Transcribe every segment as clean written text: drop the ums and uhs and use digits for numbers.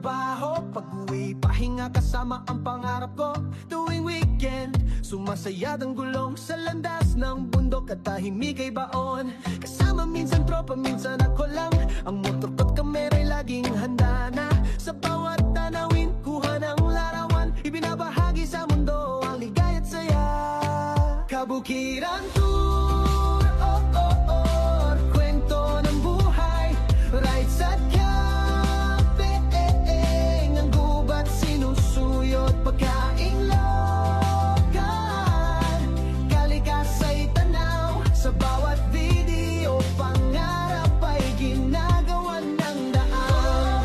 trabaho, pag-uwi pahinga kasama ang pangarap ko. Tuwing weekend, sumasayad ang gulong sa landas ng bundok at tahimik ay baon. Kasama minsan tropa, minsan ako lang. Ang motor ko't kamera'y laging handa na. Sa bawat tanawin, kuha ng larawan, ibinabahagi sa mundo ang ligay at saya. Kabukiran Tour, oh oh oh, kwento ng buhay, rides at camping, ang gubat sinusuyot, pagkaing lokal, kalikasa'y tanaw, sa bawat video, pangarap ay ginagawan ng daan.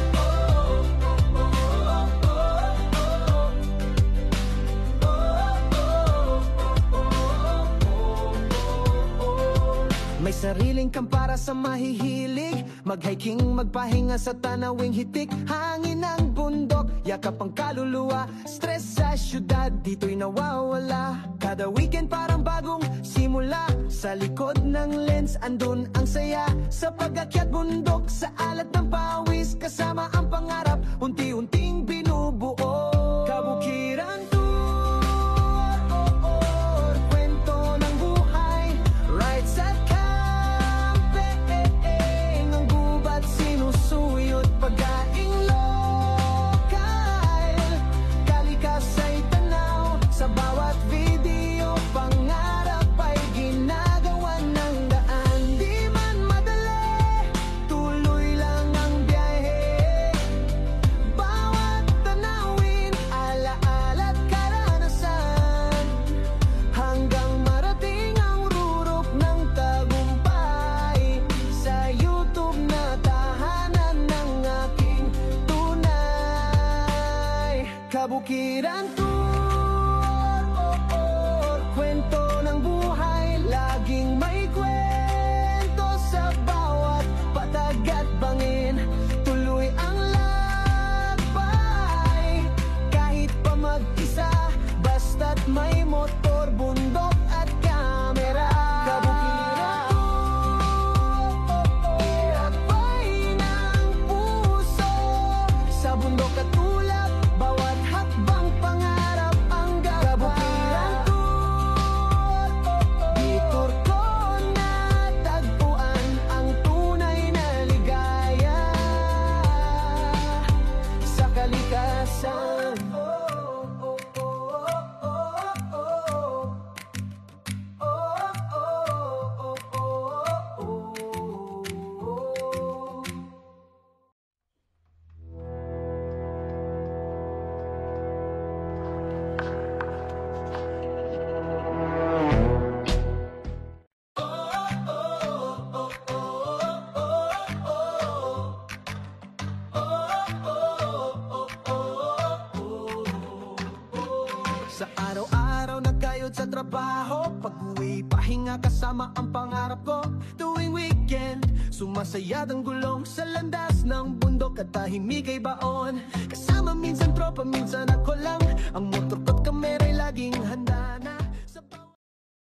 May sariling kang para sa mahihilig, mag-hiking, magpahinga sa tanawing hitik. Hangin ng bundok, yakap ang kaluluwa, stress sa syudad, dito'y nawawala. Kada weekend parang bagong simula, sa likod ng lens andun ang saya. Sa pag-akyat bundok, sa alat ng pawis, kasama ang pangarap, unti-unting binubuo. Kabukiran Tour, oh, oh, kwento ng buhay, rides at sinusuyot, pagkaing lokal, kalikasa'y tanaw, sa bawat video, pangarap ay ginagawan ng daan. Di man madali, tuloy lang ang biyahe, bawat tanawin, alaala't karanasan, hanggang marating ang rurok ng tagumpay. Sa YouTube na Kabukiran Tour, oh, oh, kwento ng buhay, laging may kwento sa bawat patag at bangin. Tuloy ang lakbay, kahit pa mag-isa, basta't may motor, bundok at kamera. Kabukiran Tour, oh, oh, akbay ng puso, sa bundok at ulap, bawat hakbang pangarap ang gabay. Kabukiran Tour, detour ko natagpuan ang tunay na ligaya sa kalikasan. Sa araw-araw nagkayod sa trabaho, pag-uwi pahinga kasama ang pangarap ko. Tuwing weekend, sumasayad ang gulong sa landas ng bundok at tahimik ay baon. Kasama minsan tropa, minsan ako lang. Ang motor ko't kamera'y laging handa na.